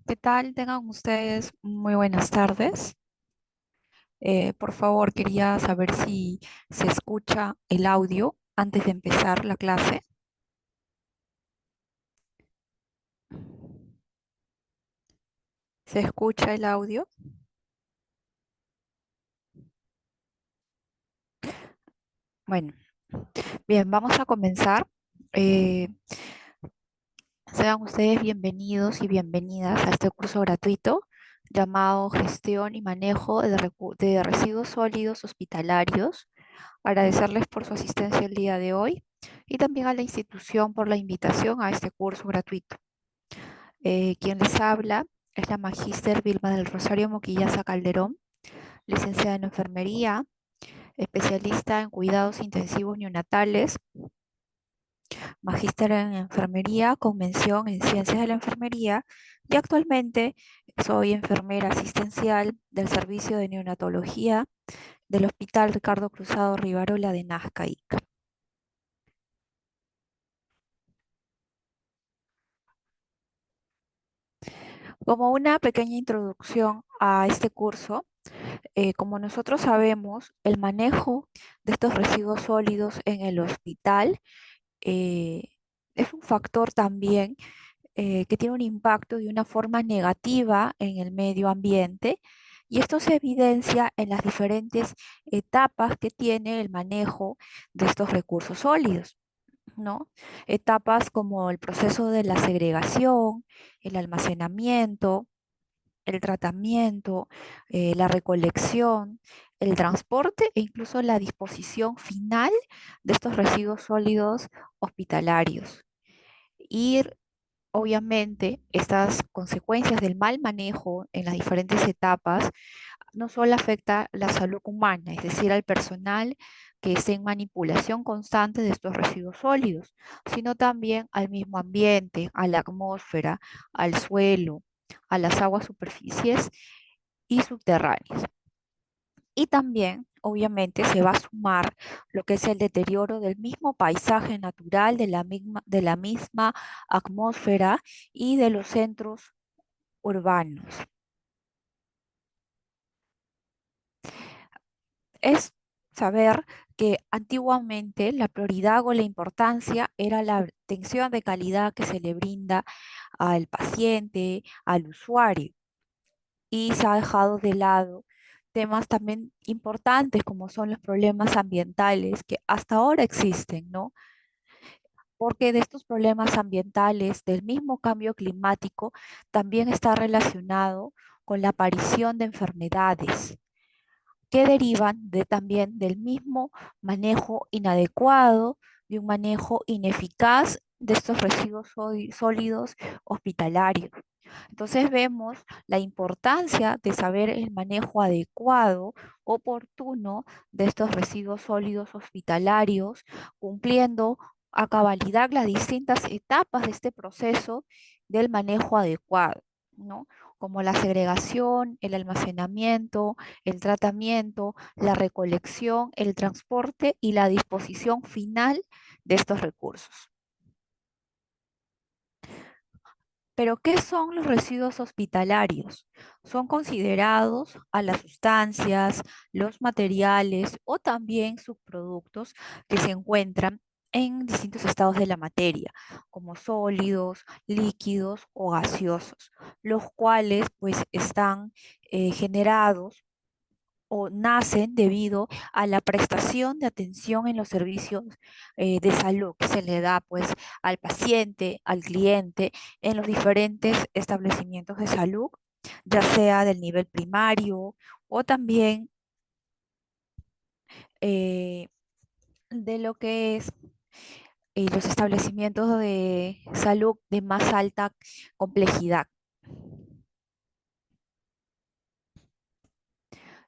¿Qué tal? Tengan ustedes muy buenas tardes. Por favor, quería saber si se escucha el audio antes de empezar la clase. ¿Se escucha el audio? Bueno, bien, vamos a comenzar. Eh, Sean ustedes bienvenidos y bienvenidas a este curso gratuito llamado Gestión y Manejo de Residuos Sólidos Hospitalarios. Agradecerles por su asistencia el día de hoy y también a la institución por la invitación a este curso gratuito. Quien les habla es la magíster Vilma del Rosario Moquillaza Calderón, licenciada en enfermería, especialista en cuidados intensivos neonatales, magíster en enfermería con mención en ciencias de la enfermería y actualmente soy enfermera asistencial del servicio de neonatología del Hospital Ricardo Cruzado Rivarola de Nazca, Ica. Como una pequeña introducción a este curso, como nosotros sabemos, el manejo de estos residuos sólidos en el hospital eh, es un factor también que tiene un impacto de una forma negativa en el medio ambiente y esto se evidencia en las diferentes etapas que tiene el manejo de estos recursos sólidos, ¿no? Etapas como el proceso de la segregación, el almacenamiento, el tratamiento, la recolección, el transporte e incluso la disposición final de estos residuos sólidos hospitalarios. Y obviamente estas consecuencias del mal manejo en las diferentes etapas no solo afecta la salud humana, es decir, al personal que esté en manipulación constante de estos residuos sólidos, sino también al mismo ambiente, a la atmósfera, al suelo, a las aguas superficies y subterráneas. Y también, obviamente, se va a sumar lo que es el deterioro del mismo paisaje natural, de la misma atmósfera y de los centros urbanos. Es saber que antiguamente la prioridad o la importancia era la atención de calidad que se le brinda al paciente, al usuario, y se ha dejado de lado temas también importantes como son los problemas ambientales que hasta ahora existen, ¿no? Porque de estos problemas ambientales, del mismo cambio climático, también está relacionado con la aparición de enfermedades que derivan también del mismo manejo inadecuado, de un manejo ineficaz de estos residuos sólidos hospitalarios. Entonces vemos la importancia de saber el manejo adecuado, oportuno de estos residuos sólidos hospitalarios, cumpliendo a cabalidad las distintas etapas de este proceso del manejo adecuado, ¿no? Como la segregación, el almacenamiento, el tratamiento, la recolección, el transporte y la disposición final de estos recursos. Pero, ¿qué son los residuos hospitalarios? Son considerados a las sustancias, los materiales o también subproductos que se encuentran en distintos estados de la materia, como sólidos, líquidos o gaseosos, los cuales pues están generados o nacen debido a la prestación de atención en los servicios de salud que se le da pues al paciente, al cliente en los diferentes establecimientos de salud, ya sea del nivel primario o también eh, de lo que es los establecimientos de salud de más alta complejidad.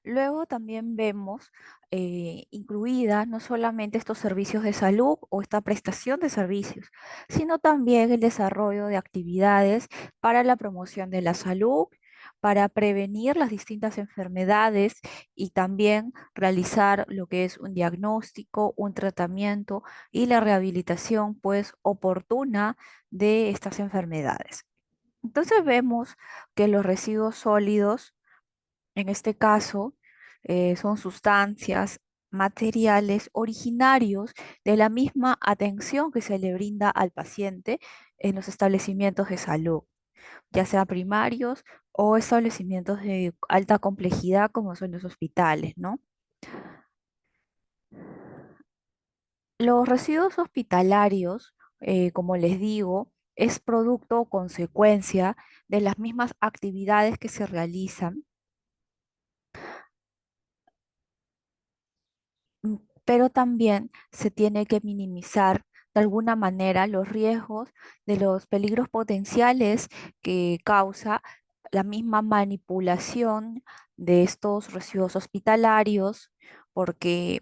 Luego también vemos incluidas no solamente estos servicios de salud o esta prestación de servicios, sino también el desarrollo de actividades para la promoción de la salud, para prevenir las distintas enfermedades y también realizar lo que es un diagnóstico, un tratamiento y la rehabilitación pues oportuna de estas enfermedades. Entonces vemos que los residuos sólidos, en este caso, son sustancias, materiales originarios de la misma atención que se le brinda al paciente en los establecimientos de salud, ya sean primarios o establecimientos de alta complejidad como son los hospitales, ¿no? Los residuos hospitalarios, como les digo, es producto o consecuencia de las mismas actividades que se realizan, mm, pero también se tiene que minimizar de alguna manera los riesgos de los peligros potenciales que causa la misma manipulación de estos residuos hospitalarios, porque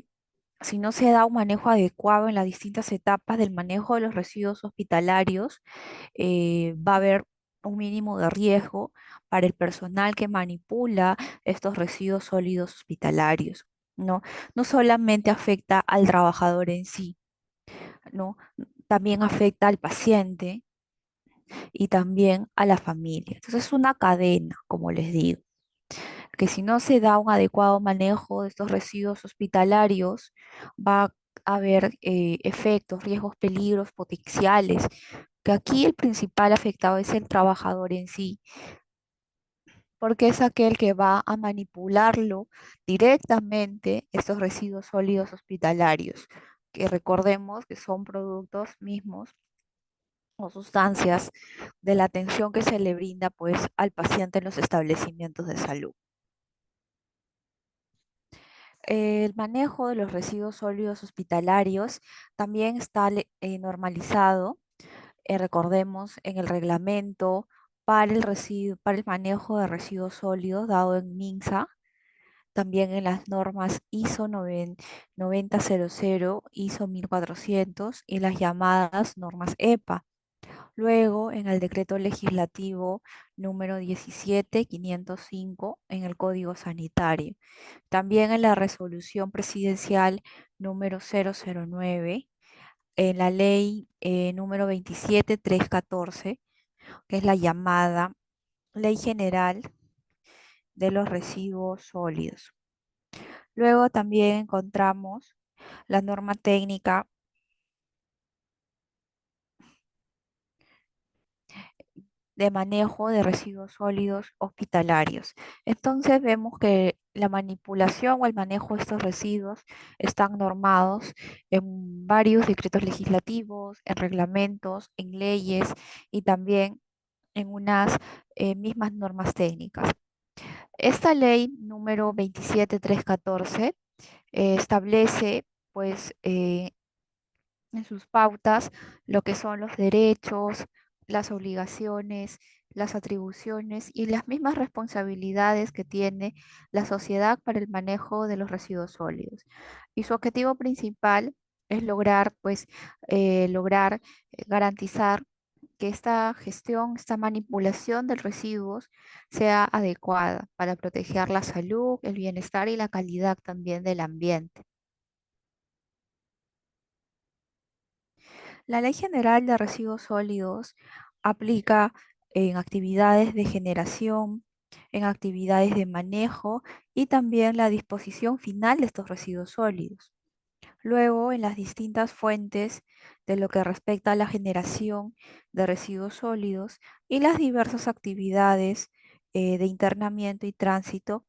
si no se da un manejo adecuado en las distintas etapas del manejo de los residuos hospitalarios, va a haber un mínimo de riesgo para el personal que manipula estos residuos sólidos hospitalarios, ¿no? No solamente afecta al trabajador en sí, ¿no? También afecta al paciente y también a la familia. Entonces es una cadena, como les digo, que si no se da un adecuado manejo de estos residuos hospitalarios, va a haber efectos, riesgos, peligros potenciales, que aquí el principal afectado es el trabajador en sí, porque es aquel que va a manipularlo directamente, estos residuos sólidos hospitalarios, que recordemos que son productos mismos o sustancias de la atención que se le brinda pues al paciente en los establecimientos de salud. El manejo de los residuos sólidos hospitalarios también está normalizado, recordemos, en el reglamento para el manejo de residuos sólidos dado en MINSA, también en las normas ISO 9000, ISO 1400 y las llamadas normas EPA. Luego, en el decreto legislativo número 17.505 en el Código Sanitario. También en la resolución presidencial número 009, en la ley número 27314, que es la llamada Ley General de los Residuos Sólidos. Luego también encontramos la norma técnica de manejo de residuos sólidos hospitalarios. Entonces vemos que la manipulación o el manejo de estos residuos están normados en varios decretos legislativos, en reglamentos, en leyes y también en unas mismas normas técnicas. Esta ley número 27314 establece pues en sus pautas lo que son los derechos, las obligaciones, las atribuciones y las mismas responsabilidades que tiene la sociedad para el manejo de los residuos sólidos. Y su objetivo principal es lograr, pues, garantizar que esta gestión, esta manipulación de residuos sea adecuada para proteger la salud, el bienestar y la calidad también del ambiente. La Ley General de Residuos Sólidos aplica en actividades de generación, en actividades de manejo y también la disposición final de estos residuos sólidos. Luego, en las distintas fuentes de lo que respecta a la generación de residuos sólidos y las diversas actividades de internamiento y tránsito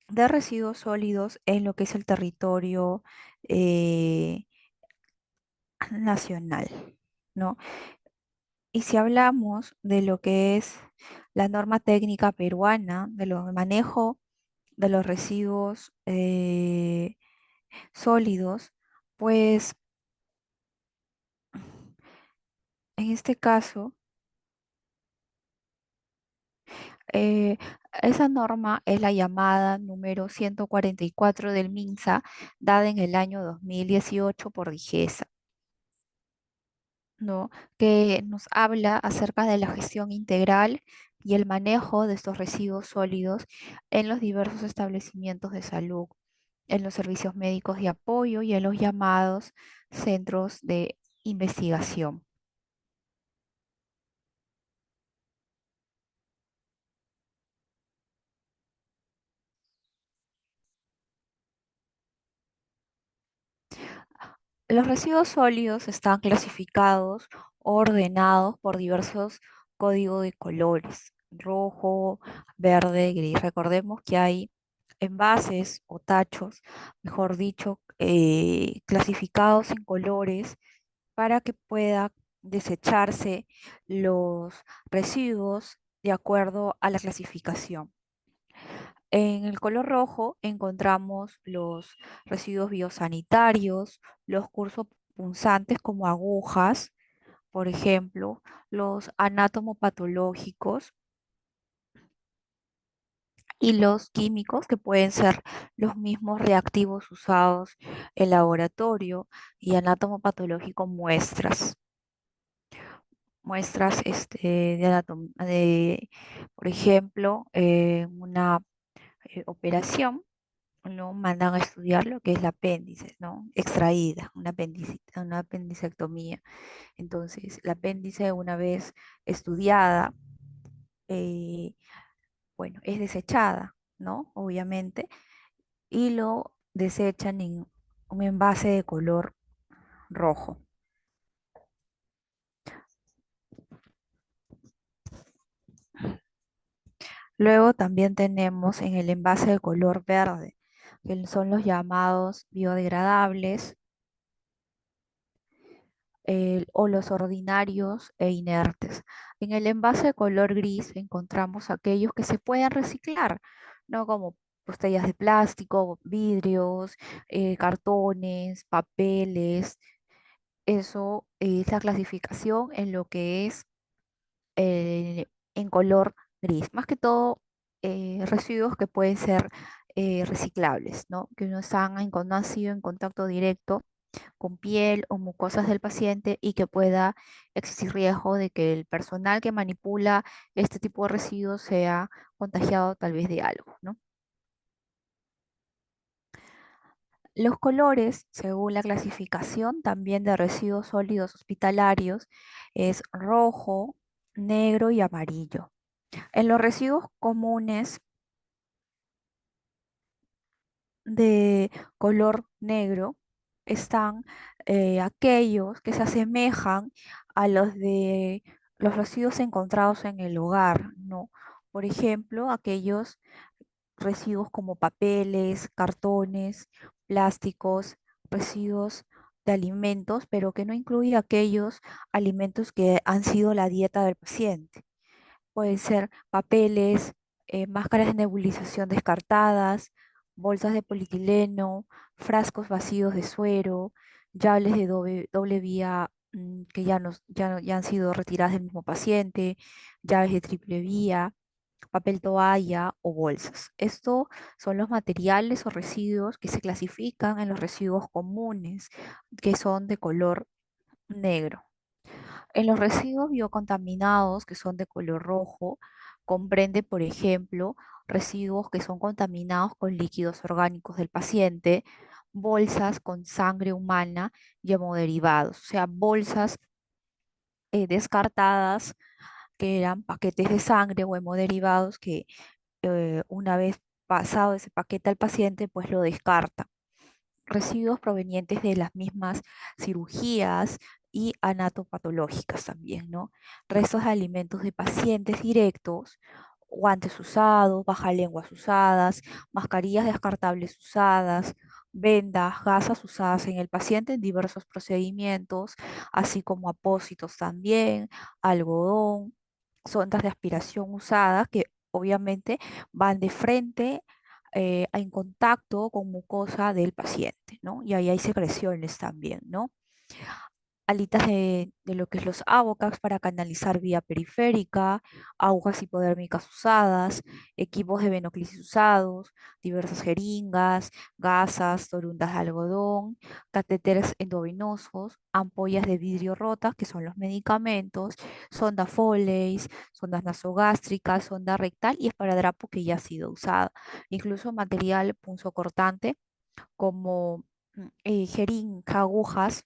de residuos sólidos en lo que es el territorio eh, nacional, ¿no? Y si hablamos de lo que es la norma técnica peruana, de los manejo de los residuos sólidos, pues en este caso, eh, esa norma es la llamada número 144 del MINSA, dada en el año 2018 por DIGESA, ¿no? Que nos habla acerca de la gestión integral y el manejo de estos residuos sólidos en los diversos establecimientos de salud, en los servicios médicos de apoyo y en los llamados centros de investigación. Los residuos sólidos están clasificados o ordenados por diversos códigos de colores, rojo, verde, gris. Recordemos que hay envases o tachos, mejor dicho, clasificados en colores para que pueda desecharse los residuos de acuerdo a la clasificación. En el color rojo encontramos los residuos biosanitarios, los cursos punzantes como agujas, por ejemplo, los anatomopatológicos y los químicos que pueden ser los mismos reactivos usados en laboratorio y anatomopatológico muestras por ejemplo, una operación, ¿no? Mandan a estudiar lo que es la apéndice, ¿no? Extraída, una apendicectomía. Entonces, la apéndice, una vez estudiada, eh, bueno, es desechada, ¿no? Obviamente, y lo desechan en un envase de color rojo. Luego también tenemos en el envase de color verde, que son los llamados biodegradables, o los ordinarios e inertes. En el envase de color gris encontramos aquellos que se pueden reciclar, ¿no? Como botellas de plástico, vidrios, cartones, papeles. Eso es la clasificación en lo que es eh, en color gris. Más que todo, residuos que pueden ser reciclables, ¿no? Que no han sido en contacto directo con piel o mucosas del paciente y que pueda existir riesgo de que el personal que manipula este tipo de residuos sea contagiado tal vez de algo, ¿no? Los colores, según la clasificación también de residuos sólidos hospitalarios, es rojo, negro y amarillo. En los residuos comunes de color negro están aquellos que se asemejan a los de los residuos encontrados en el hogar, ¿no? Por ejemplo, aquellos residuos como papeles, cartones, plásticos, residuos de alimentos, pero que no incluye aquellos alimentos que han sido la dieta del paciente. Pueden ser papeles, máscaras de nebulización descartadas, bolsas de polietileno, frascos vacíos de suero, llaves de doble vía, que ya han sido retiradas del mismo paciente, llaves de triple vía, papel toalla o bolsas. Estos son los materiales o residuos que se clasifican en los residuos comunes, que son de color negro. En los residuos biocontaminados, que son de color rojo, comprende, por ejemplo, residuos que son contaminados con líquidos orgánicos del paciente, bolsas con sangre humana y hemoderivados, o sea, bolsas descartadas que eran paquetes de sangre o hemoderivados que una vez pasado ese paquete al paciente, pues lo descarta. Residuos provenientes de las mismas cirugías y anatopatológicas también, ¿no? Restos de alimentos de pacientes directos, guantes usados, bajalenguas usadas, mascarillas descartables usadas, vendas, gasas usadas en el paciente en diversos procedimientos, así como apósitos también, algodón, sondas de aspiración usadas que obviamente van de frente en contacto con mucosa del paciente, ¿no? Y ahí hay secreciones también, ¿no? Alitas de lo que es los ABOCAX para canalizar vía periférica, agujas hipodérmicas usadas, equipos de venoclisis usados, diversas jeringas, gasas, torundas de algodón, catéteres endovenosos, ampollas de vidrio rotas, que son los medicamentos, sonda Foleys, sondas nasogástricas, sonda rectal y esparadrapo que ya ha sido usada. Incluso material punzocortante como jeringa, agujas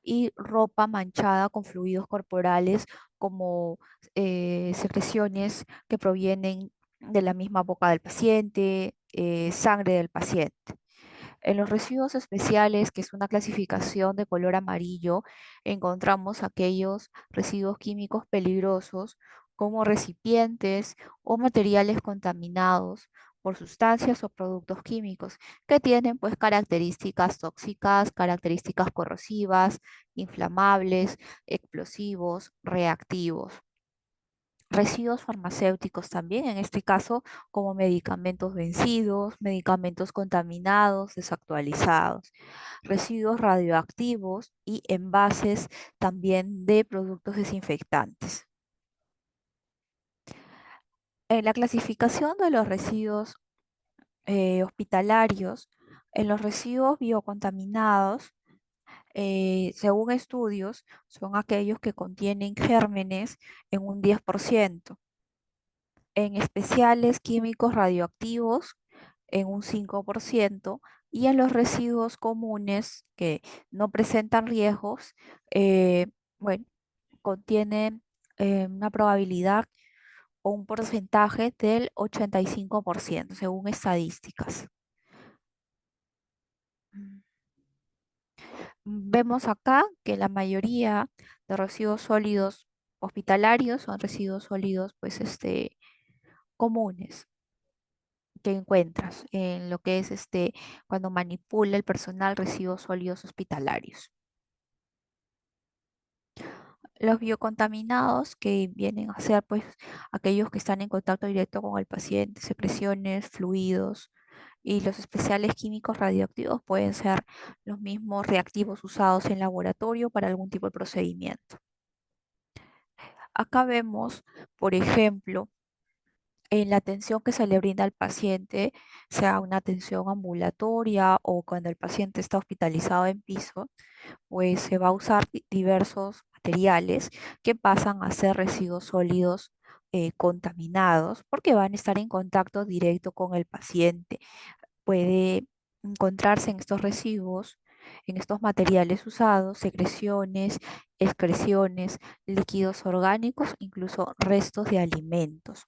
y ropa manchada con fluidos corporales como secreciones que provienen de la misma boca del paciente, sangre del paciente. En los residuos especiales, que es una clasificación de color amarillo, encontramos aquellos residuos químicos peligrosos como recipientes o materiales contaminados por sustancias o productos químicos que tienen pues características tóxicas, características corrosivas, inflamables, explosivos, reactivos. Residuos farmacéuticos también, en este caso como medicamentos vencidos, medicamentos contaminados, desactualizados, residuos radioactivos y envases también de productos desinfectantes. En la clasificación de los residuos hospitalarios, en los residuos biocontaminados, según estudios, son aquellos que contienen gérmenes en un 10%, en especiales químicos radioactivos en un 5% y en los residuos comunes que no presentan riesgos, eh, bueno, contienen una probabilidad o un porcentaje del 85% según estadísticas. Mm. Vemos acá que la mayoría de residuos sólidos hospitalarios son residuos sólidos pues comunes que encuentras en lo que es cuando manipula el personal residuos sólidos hospitalarios. Los biocontaminados que vienen a ser pues aquellos que están en contacto directo con el paciente, secreciones, fluidos y los especiales químicos radioactivos pueden ser los mismos reactivos usados en laboratorio para algún tipo de procedimiento. Acá vemos, por ejemplo, en la atención que se le brinda al paciente, sea una atención ambulatoria o cuando el paciente está hospitalizado en piso, pues se va a usar diversos materiales que pasan a ser residuos sólidos contaminados porque van a estar en contacto directo con el paciente. Puede encontrarse en estos residuos, en estos materiales usados, secreciones, excreciones, líquidos orgánicos, incluso restos de alimentos.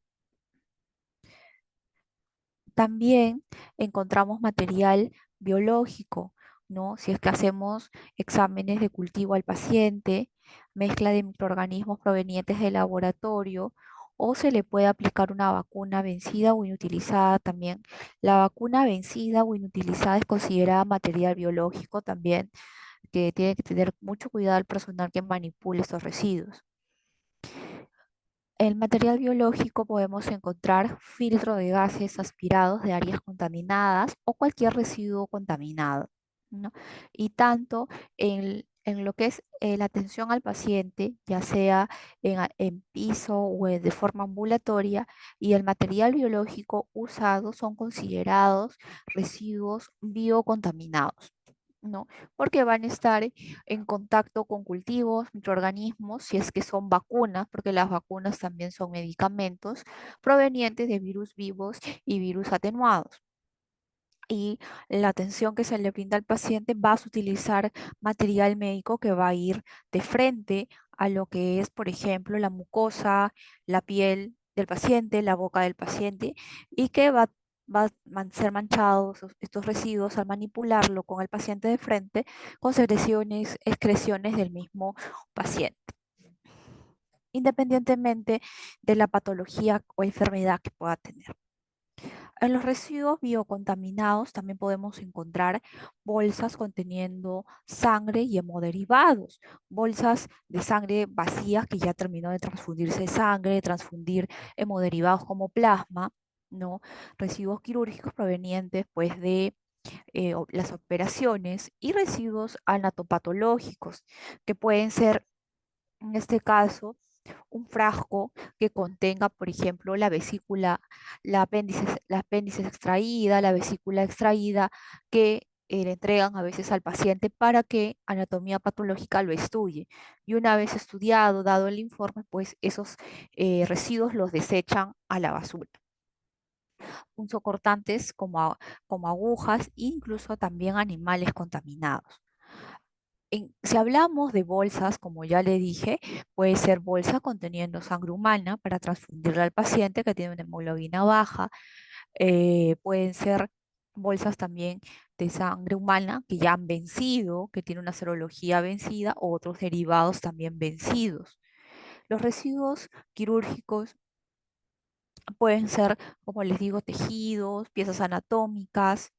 También encontramos material biológico, ¿no? Si es que hacemos exámenes de cultivo al paciente, mezcla de microorganismos provenientes del laboratorio, o se le puede aplicar una vacuna vencida o inutilizada también. La vacuna vencida o inutilizada es considerada material biológico también, que tiene que tener mucho cuidado el personal que manipule estos residuos. En el material biológico podemos encontrar filtro de gases aspirados de áreas contaminadas o cualquier residuo contaminado, ¿no? Y tanto en lo que es la atención al paciente, ya sea en piso o de forma ambulatoria, y el material biológico usado son considerados residuos biocontaminados, ¿no? Porque van a estar en contacto con cultivos, microorganismos, si es que son vacunas, porque las vacunas también son medicamentos provenientes de virus vivos y virus atenuados. Y la atención que se le brinda al paciente va a utilizar material médico que va a ir de frente a lo que es, por ejemplo, la mucosa, la piel del paciente, la boca del paciente, y que va a ser manchados estos residuos al manipularlo con el paciente de frente con secreciones, excreciones del mismo paciente, independientemente de la patología o enfermedad que pueda tener. En los residuos biocontaminados también podemos encontrar bolsas conteniendo sangre y hemoderivados, bolsas de sangre vacías que ya terminó de transfundirse sangre, de transfundir hemoderivados como plasma, ¿no? Residuos quirúrgicos provenientes pues de las operaciones y residuos anatopatológicos que pueden ser, en este caso, un frasco que contenga, por ejemplo, la vesícula, la apéndice extraída, la vesícula extraída, que le entregan a veces al paciente para que anatomía patológica lo estudie. Y una vez estudiado, dado el informe, pues esos residuos los desechan a la basura. Punzocortantes como agujas, incluso también animales contaminados. Si hablamos de bolsas, como ya le dije, puede ser bolsa conteniendo sangre humana para transfundirla al paciente que tiene una hemoglobina baja. Pueden ser bolsas también de sangre humana que ya han vencido, que tienen una serología vencida, o otros derivados también vencidos. Los residuos quirúrgicos pueden ser, como les digo, tejidos, piezas anatómicas.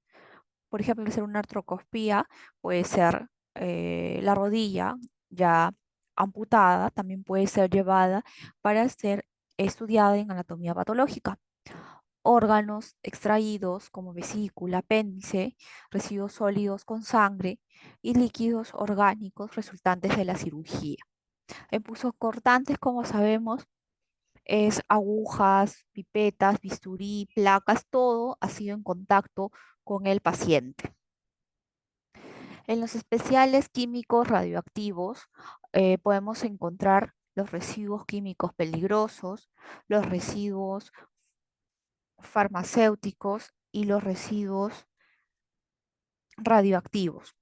Por ejemplo, hacer una artroscopía puede ser la rodilla ya amputada, también puede ser llevada para ser estudiada en anatomía patológica. Órganos extraídos como vesícula, apéndice, residuos sólidos con sangre y líquidos orgánicos resultantes de la cirugía. En puntos cortantes, como sabemos, es agujas, pipetas, bisturí, placas, todo ha sido en contacto con el paciente. En los especiales químicos radioactivos podemos encontrar los residuos químicos peligrosos, los residuos farmacéuticos y los residuos radioactivos.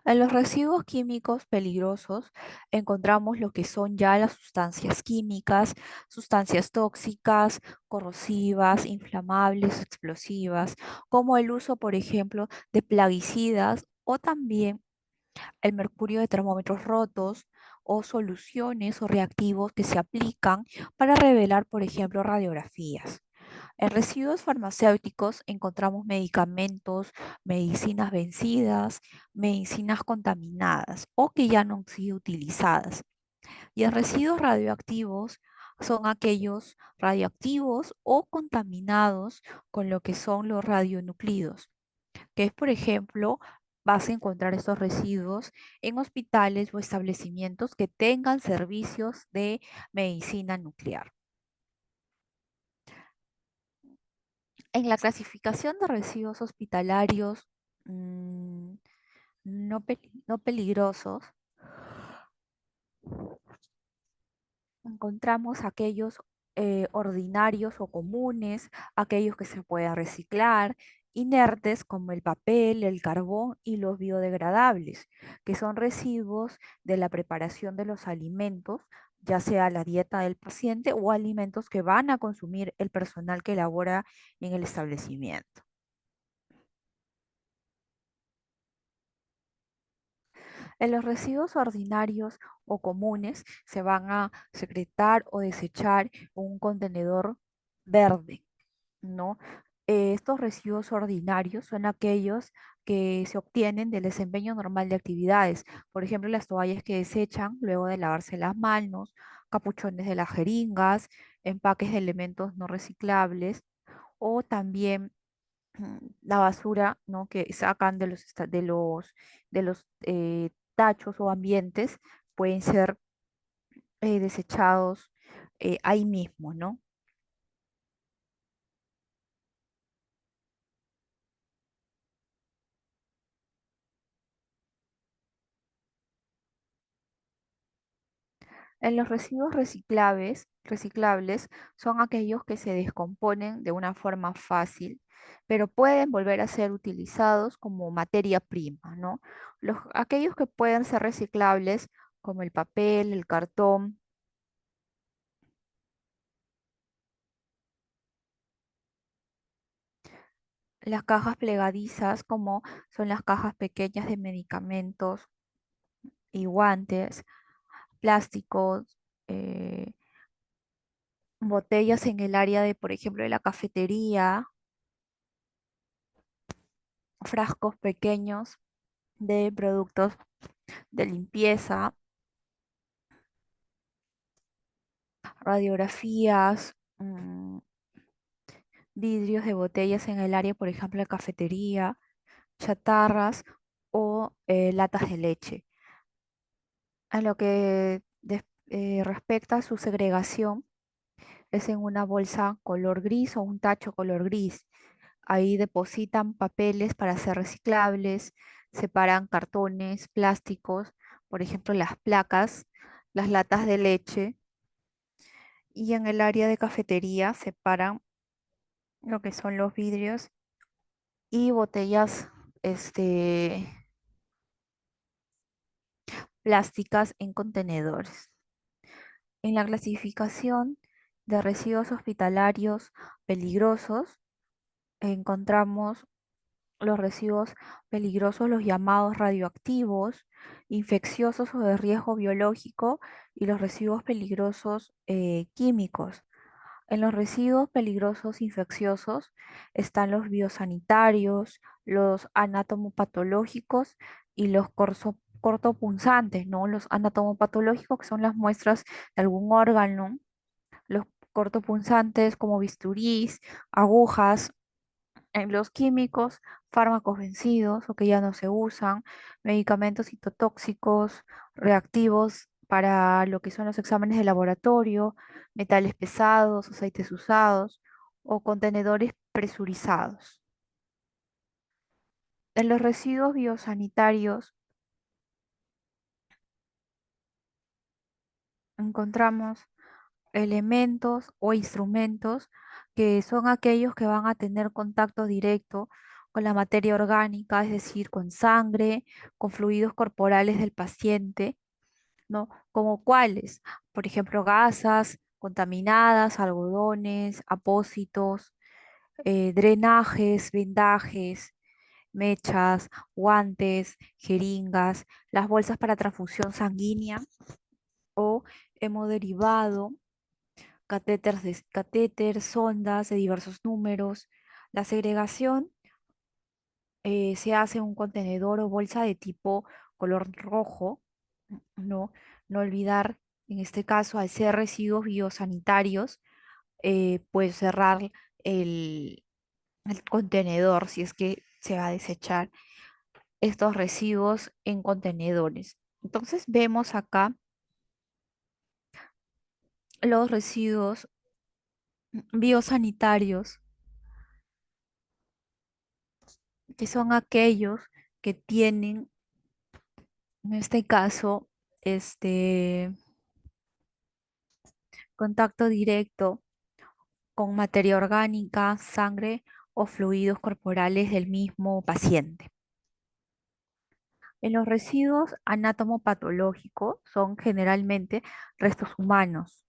En los residuos químicos peligrosos encontramos lo que son ya las sustancias químicas, sustancias tóxicas, corrosivas, inflamables, explosivas, como el uso, por ejemplo, de plaguicidas o también el mercurio de termómetros rotos o soluciones o reactivos que se aplican para revelar, por ejemplo, radiografías. En residuos farmacéuticos encontramos medicamentos, medicinas vencidas, medicinas contaminadas o que ya no han sido utilizadas. Y en residuos radioactivos son aquellos radioactivos o contaminados con lo que son los radionuclidos, que es, por ejemplo, vas a encontrar estos residuos en hospitales o establecimientos que tengan servicios de medicina nuclear. En la clasificación de residuos hospitalarios mm, no peligrosos, encontramos aquellos ordinarios o comunes, aquellos que se pueden reciclar, inertes como el papel, el carbón y los biodegradables, que son residuos de la preparación de los alimentos, ya sea la dieta del paciente o alimentos que van a consumir el personal que labora en el establecimiento. En los residuos ordinarios o comunes se van a secretar o desechar en un contenedor verde, ¿no? Estos residuos ordinarios son aquellos que se obtienen del desempeño normal de actividades. Por ejemplo, las toallas que desechan luego de lavarse las manos, capuchones de las jeringas, empaques de elementos no reciclables o también la basura, ¿no? Que sacan de los tachos o ambientes, pueden ser desechados ahí mismo, ¿no? En los residuos reciclables son aquellos que se descomponen de una forma fácil, pero pueden volver a ser utilizados como materia prima, ¿no? Aquellos que pueden ser reciclables, como el papel, el cartón, las cajas plegadizas, como son las cajas pequeñas de medicamentos y guantes, plásticos, eh, botellas en el área de, por ejemplo, de la cafetería, frascos pequeños de productos de limpieza, radiografías, vidrios de botellas en el área, por ejemplo, de cafetería, chatarras o latas de leche. A lo que respecta a su segregación, es en una bolsa color gris o un tacho color gris. Ahí depositan papeles para ser reciclables, separan cartones, plásticos, por ejemplo, las placas, las latas de leche, y en el área de cafetería separan lo que son los vidrios y botellas este, plásticas en contenedores. En la clasificación de residuos hospitalarios peligrosos, encontramos los residuos peligrosos, los llamados radioactivos, infecciosos o de riesgo biológico, y los residuos peligrosos químicos. En los residuos peligrosos infecciosos están los biosanitarios, los anatomopatológicos y los cortopunzantes, ¿no? Los anatomopatológicos, que son las muestras de algún órgano, los cortopunzantes como bisturís, agujas, en los químicos, fármacos vencidos o que ya no se usan, medicamentos citotóxicos, reactivos para lo que son los exámenes de laboratorio, metales pesados, aceites usados o contenedores presurizados. En los residuos biosanitarios encontramos elementos o instrumentos que son aquellos que van a tener contacto directo con la materia orgánica, es decir, con sangre, con fluidos corporales del paciente, ¿no? Como cuáles, por ejemplo, gasas contaminadas, algodones, apósitos, drenajes, vendajes, mechas, guantes, jeringas, las bolsas para transfusión sanguínea o hemodiderivado, catéter, sondas de diversos números. La segregación se hace en un contenedor o bolsa de tipo color rojo, no, no olvidar, en este caso, al ser residuos biosanitarios, pues cerrar el, el contenedor si es que se va a desechar estos residuos en contenedores. Entonces vemos acá los residuos biosanitarios, que son aquellos que tienen, en este caso, este contacto directo con materia orgánica, sangre o fluidos corporales del mismo paciente. En los residuos anatomopatológicos son generalmente restos humanos,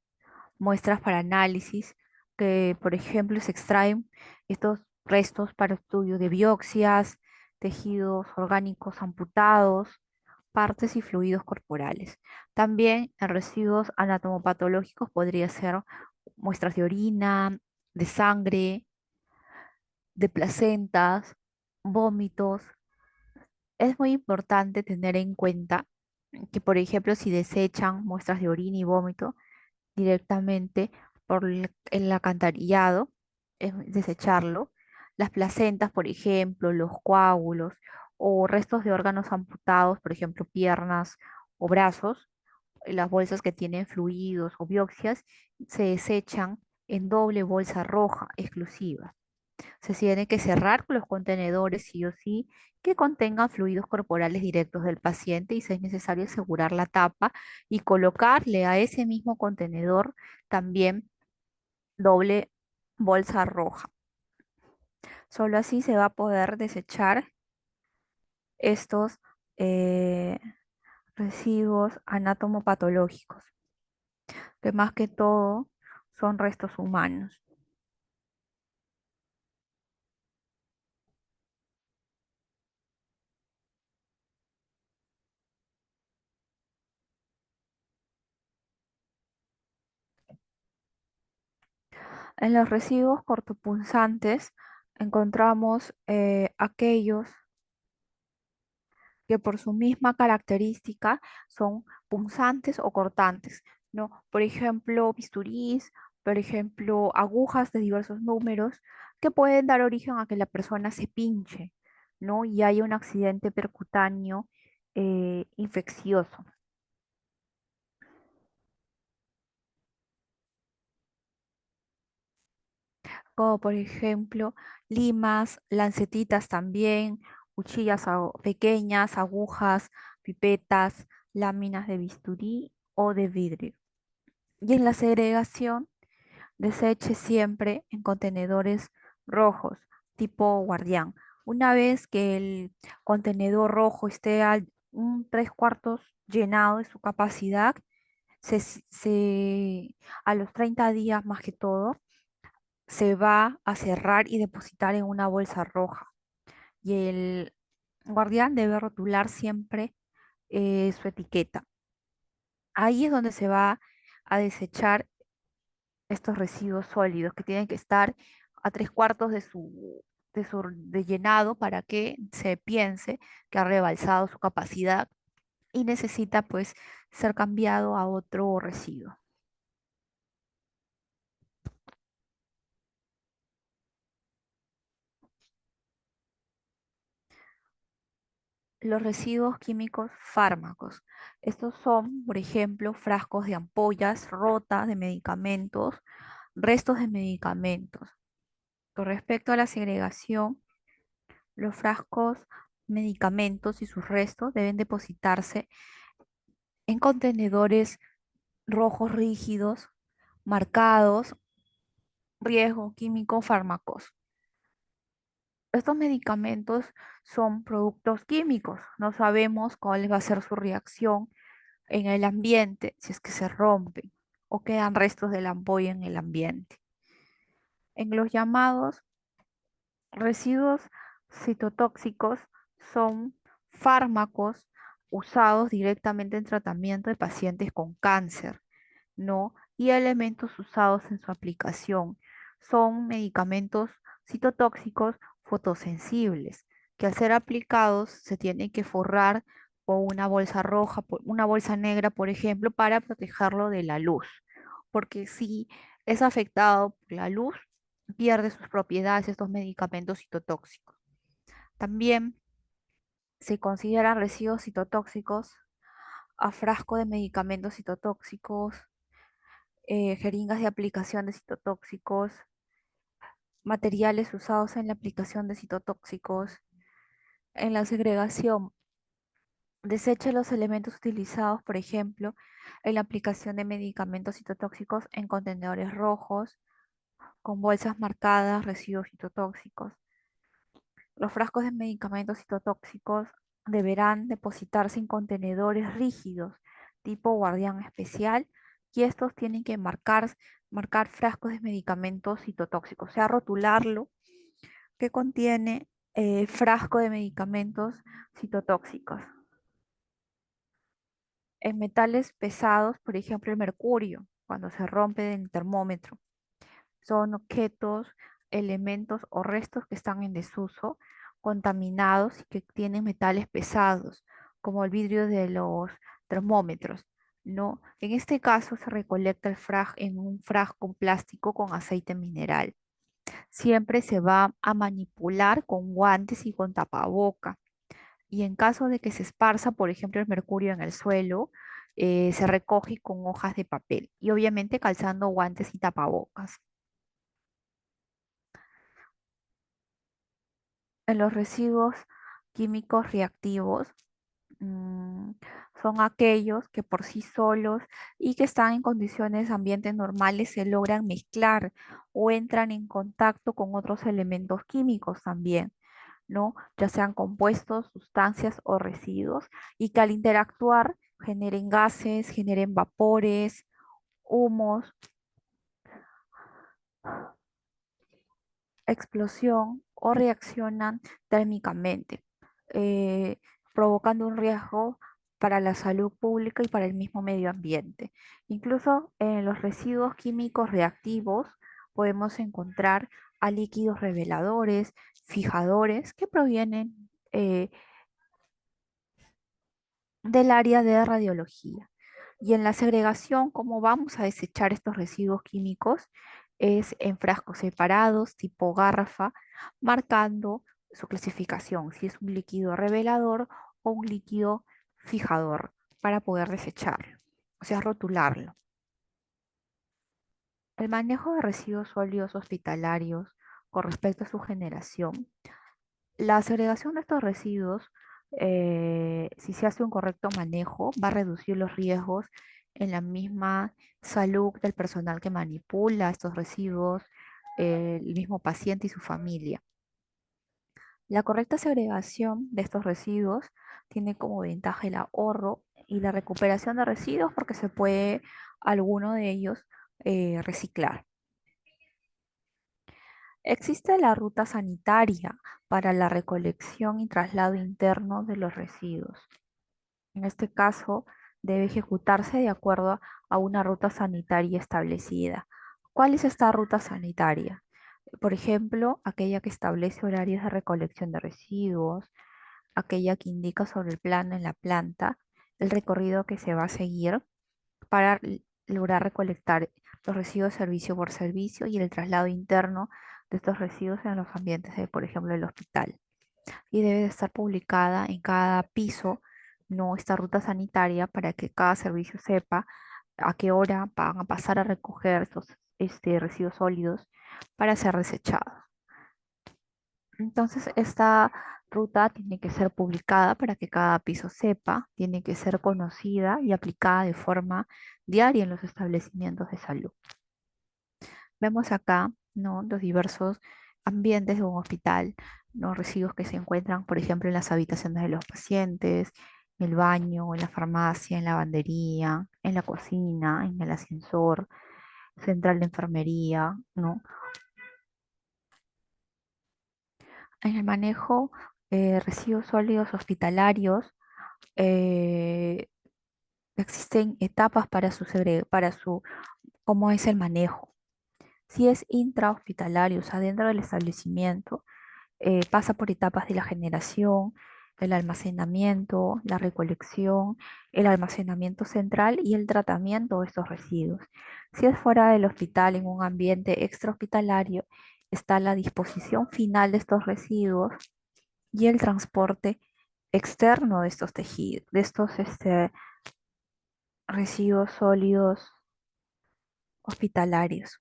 muestras para análisis, que por ejemplo se extraen estos restos para estudio de biopsias, tejidos orgánicos amputados, partes y fluidos corporales. También en residuos anatomopatológicos podría ser muestras de orina, de sangre, de placentas, vómitos. Es muy importante tener en cuenta que, por ejemplo, si desechan muestras de orina y vómito directamente por el alcantarillado, es desecharlo. Las placentas, por ejemplo, los coágulos o restos de órganos amputados, por ejemplo, piernas o brazos, las bolsas que tienen fluidos o biopsias, se desechan en doble bolsa roja exclusiva. Se tiene que cerrar los contenedores sí o sí que contengan fluidos corporales directos del paciente, y si es necesario asegurar la tapa y colocarle a ese mismo contenedor también doble bolsa roja. Solo así se va a poder desechar estos eh, residuos anatomopatológicos, que más que todo son restos humanos. En los residuos cortopunzantes encontramos aquellos que por su misma característica son punzantes o cortantes, ¿no? Por ejemplo, bisturís, por ejemplo, agujas de diversos números que pueden dar origen a que la persona se pinche, ¿no? Y haya un accidente percutáneo infeccioso, como por ejemplo limas, lancetitas también, cuchillas pequeñas, agujas, pipetas, láminas de bisturí o de vidrio. Y en la segregación, deseche siempre en contenedores rojos, tipo guardián. Una vez que el contenedor rojo esté al un tres cuartos llenado de su capacidad, a los 30 días más que todo, se va a cerrar y depositar en una bolsa roja. Y el guardián debe rotular siempre su etiqueta. Ahí es donde se va a desechar estos residuos sólidos que tienen que estar a tres cuartos de llenado para que se piense que ha rebalsado su capacidad y necesita pues ser cambiado a otro residuo. Los residuos químicos fármacos. Estos son, por ejemplo, frascos de ampollas rotas de medicamentos, restos de medicamentos. Con respecto a la segregación, los frascos, medicamentos y sus restos deben depositarse en contenedores rojos rígidos, marcados, riesgo químico, fármacos. Estos medicamentos son productos químicos. No sabemos cuál va a ser su reacción en el ambiente si es que se rompen o quedan restos de la ampolla en el ambiente. En los llamados residuos citotóxicos son fármacos usados directamente en tratamiento de pacientes con cáncer, ¿no? Y elementos usados en su aplicación. Son medicamentos citotóxicos fotosensibles que al ser aplicados se tienen que forrar con una bolsa roja, una bolsa negra, por ejemplo, para protegerlo de la luz. Porque si es afectado por la luz, pierde sus propiedades estos medicamentos citotóxicos. También se consideran residuos citotóxicos a frasco de medicamentos citotóxicos, jeringas de aplicación de citotóxicos, materiales usados en la aplicación de citotóxicos. En la segregación, desecha los elementos utilizados, por ejemplo, en la aplicación de medicamentos citotóxicos en contenedores rojos, con bolsas marcadas, residuos citotóxicos. Los frascos de medicamentos citotóxicos deberán depositarse en contenedores rígidos, tipo guardián especial, y estos tienen que marcar frascos de medicamentos citotóxicos, o sea, rotularlo que contiene frasco de medicamentos citotóxicos. En metales pesados, por ejemplo, el mercurio, cuando se rompe el termómetro, son objetos, elementos o restos que están en desuso, contaminados y que tienen metales pesados, como el vidrio de los termómetros, ¿no? En este caso se recolecta el en un frasco plástico con aceite mineral. Siempre se va a manipular con guantes y con tapaboca. Y en caso de que se esparza, por ejemplo, el mercurio en el suelo, se recoge con hojas de papel y obviamente calzando guantes y tapabocas. En los residuos químicos reactivos, mm, son aquellos que por sí solos y que están en condiciones ambientes normales se logran mezclar o entran en contacto con otros elementos químicos también, ¿no? Ya sean compuestos, sustancias o residuos, y que al interactuar generen gases, generen vapores, humos, explosión o reaccionan térmicamente, eh, provocando un riesgo para la salud pública y para el mismo medio ambiente. Incluso en los residuos químicos reactivos podemos encontrar a líquidos reveladores, fijadores que provienen del área de radiología. Y en la segregación, ¿cómo vamos a desechar estos residuos químicos? Es en frascos separados, tipo garrafa, marcando su clasificación, si es un líquido revelador o un líquido fijador, para poder desecharlo, o sea, rotularlo. El manejo de residuos sólidos hospitalarios con respecto a su generación. La segregación de estos residuos, si se hace un correcto manejo, va a reducir los riesgos en la misma salud del personal que manipula estos residuos, el mismo paciente y su familia. La correcta segregación de estos residuos tiene como ventaja el ahorro y la recuperación de residuos porque se puede alguno de ellos reciclar. Existe la ruta sanitaria para la recolección y traslado interno de los residuos. En este caso, debe ejecutarse de acuerdo a una ruta sanitaria establecida. ¿Cuál es esta ruta sanitaria? Por ejemplo, aquella que establece horarios de recolección de residuos, aquella que indica sobre el plano en la planta el recorrido que se va a seguir para lograr recolectar los residuos servicio por servicio y el traslado interno de estos residuos en los ambientes de, por ejemplo, el hospital. Y debe de estar publicada en cada piso, no esta ruta sanitaria, para que cada servicio sepa a qué hora van a pasar a recoger estos residuos sólidos para ser desechados. Entonces, esta ruta tiene que ser publicada para que cada piso sepa, tiene que ser conocida y aplicada de forma diaria en los establecimientos de salud. Vemos acá, ¿no?, los diversos ambientes de un hospital, los residuos que se encuentran, por ejemplo, en las habitaciones de los pacientes, en el baño, en la farmacia, en la lavandería, en la cocina, en el ascensor, central de enfermería, ¿no? En el manejo de residuos sólidos hospitalarios, eh, existen etapas para cómo es el manejo. Si es intrahospitalario, o sea, dentro del establecimiento, pasa por etapas de la generación, el almacenamiento, la recolección, el almacenamiento central y el tratamiento de estos residuos. Si es fuera del hospital, en un ambiente extrahospitalario, está la disposición final de estos residuos y el transporte externo de estos tejidos, de estos residuos sólidos hospitalarios.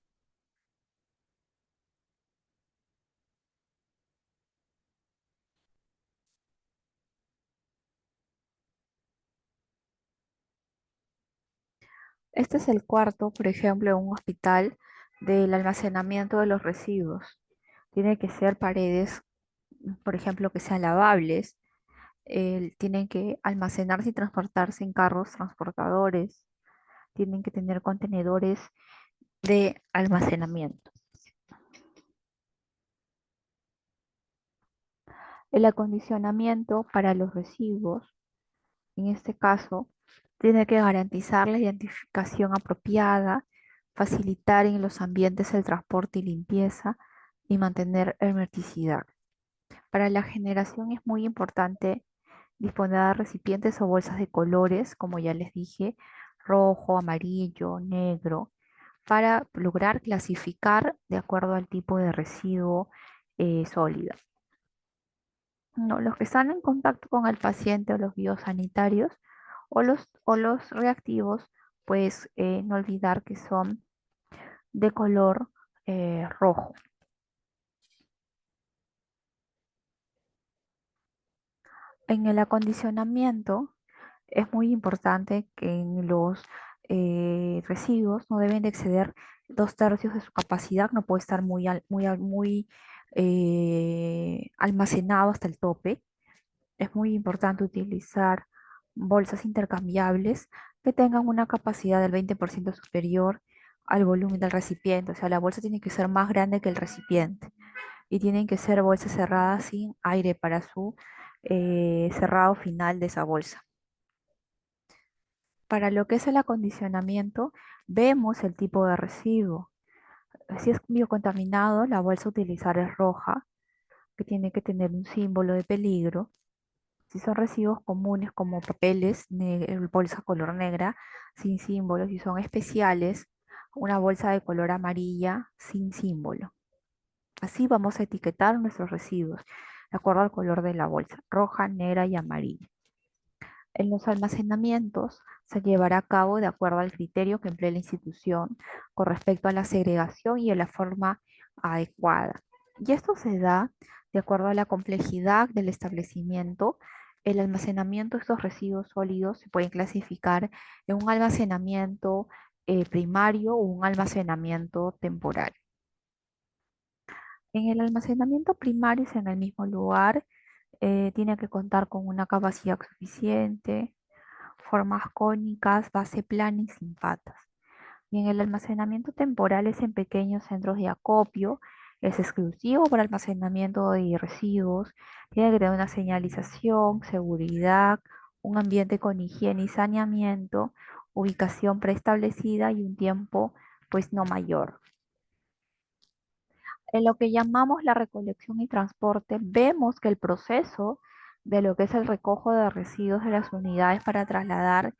Este es el cuarto, por ejemplo, en un hospital del almacenamiento de los residuos. Tiene que ser paredes, por ejemplo, que sean lavables. Tienen que almacenarse y transportarse en carros transportadores. Tienen que tener contenedores de almacenamiento. El acondicionamiento para los residuos, en este caso, tiene que garantizar la identificación apropiada, facilitar en los ambientes el transporte y limpieza y mantener hermeticidad. Para la generación es muy importante disponer de recipientes o bolsas de colores, como ya les dije, rojo, amarillo, negro, para lograr clasificar de acuerdo al tipo de residuo sólido. No, los que están en contacto con el paciente o los biosanitarios o los reactivos, pues no olvidar que son de color rojo. En el acondicionamiento es muy importante que en los residuos no deben de exceder 2/3 de su capacidad, no puede estar muy almacenado hasta el tope. Es muy importante utilizar bolsas intercambiables que tengan una capacidad del 20% superior al volumen del recipiente. O sea, la bolsa tiene que ser más grande que el recipiente y tienen que ser bolsas cerradas sin aire para su cerrado final de esa bolsa. Para lo que es el acondicionamiento, vemos el tipo de residuo. Si es biocontaminado, la bolsa a utilizar es roja, que tiene que tener un símbolo de peligro. Si son residuos comunes como papeles, bolsa color negra, sin símbolo. Si son especiales, una bolsa de color amarilla, sin símbolo. Así vamos a etiquetar nuestros residuos, de acuerdo al color de la bolsa, roja, negra y amarilla. En los almacenamientos se llevará a cabo de acuerdo al criterio que emplee la institución con respecto a la segregación y a la forma adecuada. Y esto se da de acuerdo a la complejidad del establecimiento. El almacenamiento de estos residuos sólidos se puede clasificar en un almacenamiento primario o un almacenamiento temporal. En el almacenamiento primario es en el mismo lugar, tiene que contar con una capacidad suficiente, formas cónicas, base plana y sin patas. Y en el almacenamiento temporal es en pequeños centros de acopio, Es exclusivo para almacenamiento de residuos, tiene que tener una señalización, seguridad, un ambiente con higiene y saneamiento, ubicación preestablecida y un tiempo pues no mayor. En lo que llamamos la recolección y transporte, vemos que el proceso de lo que es el recojo de residuos de las unidades para trasladar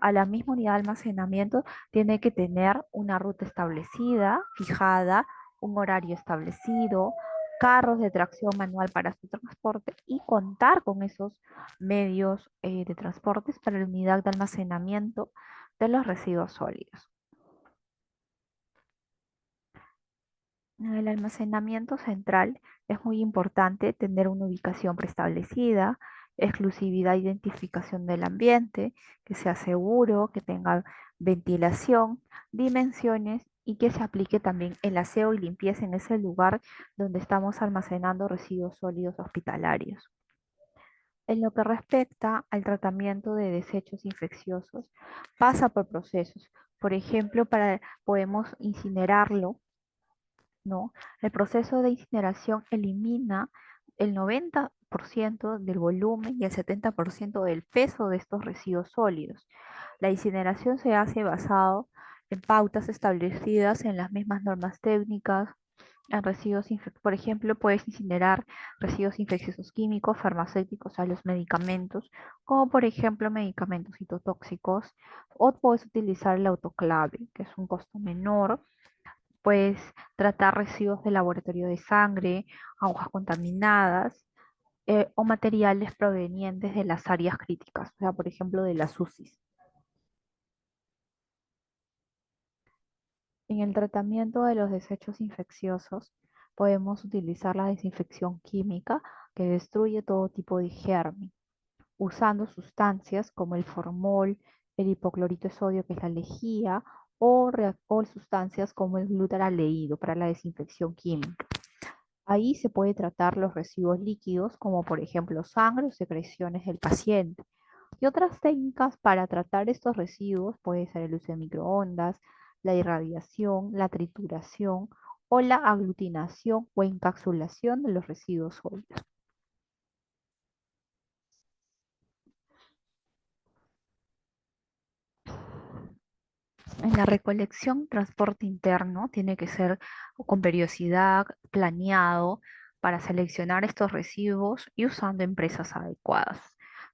a la misma unidad de almacenamiento tiene que tener una ruta establecida, fijada, un horario establecido, carros de tracción manual para su transporte y contar con esos medios de transportes para la unidad de almacenamiento de los residuos sólidos. En el almacenamiento central es muy importante tener una ubicación preestablecida, exclusividad e identificación del ambiente, que sea seguro, que tenga ventilación, dimensiones y que se aplique también el aseo y limpieza en ese lugar donde estamos almacenando residuos sólidos hospitalarios. En lo que respecta al tratamiento de desechos infecciosos, pasa por procesos. Por ejemplo, podemos incinerarlo, ¿no? El proceso de incineración elimina el 90% del volumen y el 70% del peso de estos residuos sólidos. La incineración se hace basado en pautas establecidas en las mismas normas técnicas, en por ejemplo, puedes incinerar residuos infecciosos químicos, farmacéuticos, a los medicamentos, como por ejemplo medicamentos citotóxicos, o puedes utilizar el autoclave, que es un costo menor. Puedes tratar residuos de laboratorio de sangre, agujas contaminadas o materiales provenientes de las áreas críticas, o sea, por ejemplo, de las UCIs. En el tratamiento de los desechos infecciosos, podemos utilizar la desinfección química que destruye todo tipo de germen, usando sustancias como el formol, el hipoclorito de sodio, que es la lejía, o sustancias como el glutaraldehído para la desinfección química. Ahí se puede tratar los residuos líquidos, como por ejemplo sangre o secreciones del paciente. Y otras técnicas para tratar estos residuos puede ser el uso de microondas, la irradiación, la trituración o la aglutinación o encapsulación de los residuos sólidos. En la recolección, transporte interno tiene que ser con periodicidad, planeado para seleccionar estos residuos y usando empresas adecuadas,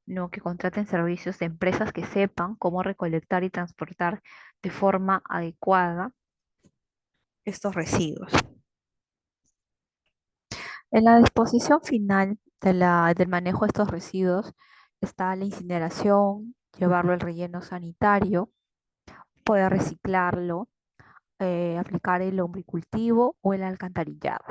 no que contraten servicios de empresas que sepan cómo recolectar y transportar de forma adecuada estos residuos. En la disposición final del manejo de estos residuos está la incineración, llevarlo al relleno sanitario, poder reciclarlo, aplicar el lombricultivo o el alcantarillado.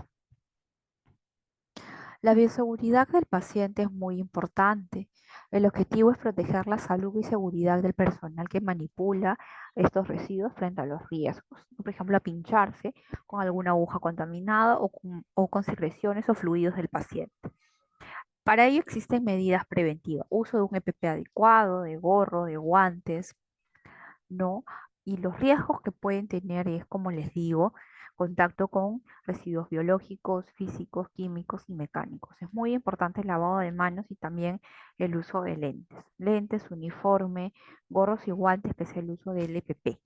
La bioseguridad del paciente es muy importante. El objetivo es proteger la salud y seguridad del personal que manipula estos residuos frente a los riesgos. Por ejemplo, a pincharse con alguna aguja contaminada o con secreciones o fluidos del paciente. Para ello existen medidas preventivas, uso de un EPP adecuado, de gorro, de guantes, ¿no? Y los riesgos que pueden tener es, como les digo, contacto con residuos biológicos, físicos, químicos y mecánicos. Es muy importante el lavado de manos y también el uso de lentes. Lentes, uniforme, gorros y guantes, que es el uso del EPP.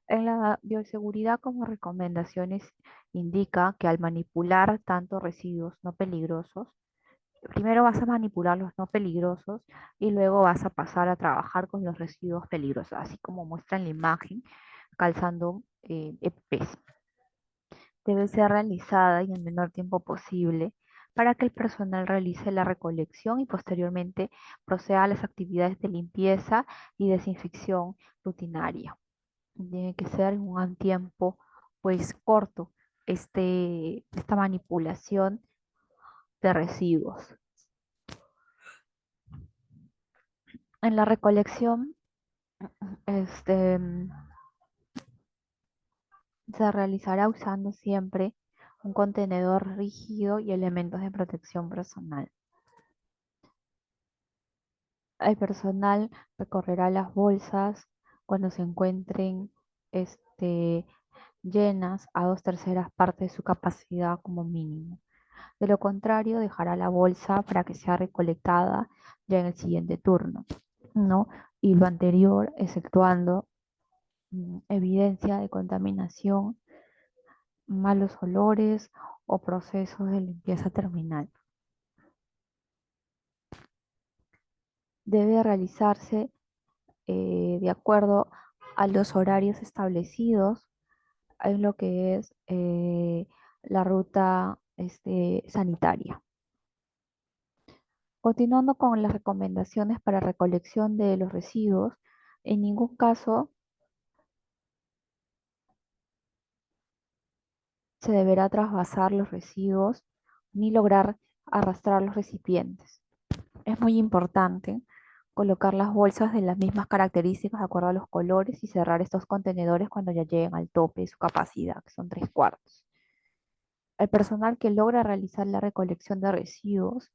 En la bioseguridad, como recomendaciones, indica que al manipular tanto residuos no peligrosos, primero vas a manipular los no peligrosos y luego vas a pasar a trabajar con los residuos peligrosos, así como muestra en la imagen, calzando EPPs. Debe ser realizada en el menor tiempo posible para que el personal realice la recolección y posteriormente proceda a las actividades de limpieza y desinfección rutinaria. Tiene que ser en un tiempo pues corto esta manipulación de residuos. En la recolección este, se realizará usando siempre un contenedor rígido y elementos de protección personal. El personal recorrerá las bolsas cuando se encuentren este, llenas a dos terceras partes de su capacidad como mínimo. De lo contrario, dejará la bolsa para que sea recolectada ya en el siguiente turno, ¿no? Y lo anterior, exceptuando evidencia de contaminación, malos olores o procesos de limpieza terminal. Debe realizarse de acuerdo a los horarios establecidos en lo que es la ruta sanitaria. Continuando con las recomendaciones para recolección de los residuos, en ningún caso se deberá trasvasar los residuos ni lograr arrastrar los recipientes. Es muy importante colocar las bolsas de las mismas características de acuerdo a los colores y cerrar estos contenedores cuando ya lleguen al tope de su capacidad, que son 3/4. El personal que logra realizar la recolección de residuos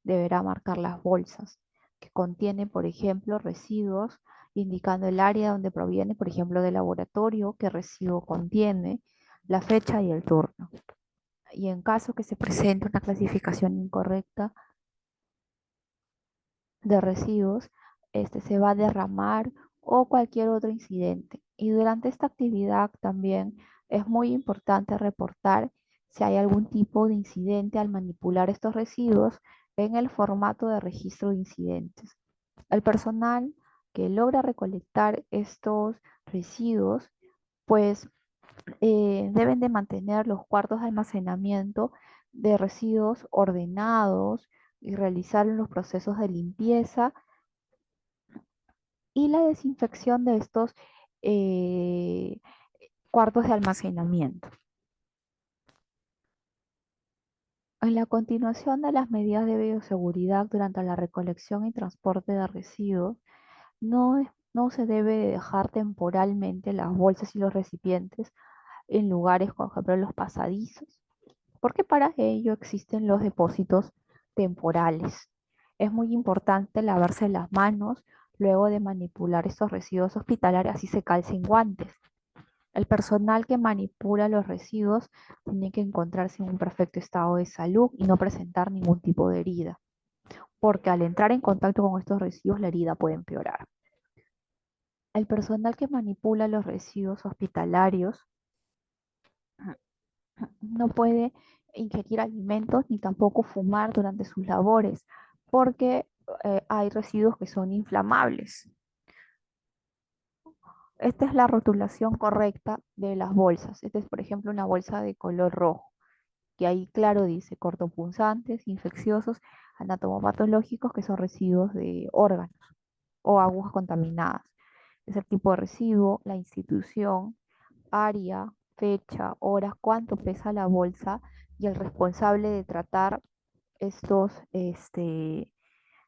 deberá marcar las bolsas que contienen, por ejemplo, residuos, indicando el área donde proviene, por ejemplo, del laboratorio, qué residuo contiene, la fecha y el turno. Y en caso que se presente una clasificación incorrecta de residuos, este se va a derramar o cualquier otro incidente. Y durante esta actividad también es muy importante reportar si hay algún tipo de incidente al manipular estos residuos en el formato de registro de incidentes. El personal que logra recolectar estos residuos, pues deben de mantener los cuartos de almacenamiento de residuos ordenados y realizar los procesos de limpieza y la desinfección de estos eh, cuartos de almacenamiento. En la continuación de las medidas de bioseguridad durante la recolección y transporte de residuos, no se debe dejar temporalmente las bolsas y los recipientes en lugares, por ejemplo, los pasadizos, porque para ello existen los depósitos temporales. Es muy importante lavarse las manos luego de manipular estos residuos hospitalarios, así se calcen guantes. El personal que manipula los residuos tiene que encontrarse en un perfecto estado de salud y no presentar ningún tipo de herida, porque al entrar en contacto con estos residuos la herida puede empeorar. El personal que manipula los residuos hospitalarios no puede ingerir alimentos ni tampoco fumar durante sus labores, porque hay residuos que son inflamables. Esta es la rotulación correcta de las bolsas. Esta es, por ejemplo, una bolsa de color rojo, que ahí claro dice cortopunzantes, infecciosos, anatomopatológicos, que son residuos de órganos o agujas contaminadas. Es el tipo de residuo, la institución, área, fecha, horas, cuánto pesa la bolsa y el responsable de tratar estos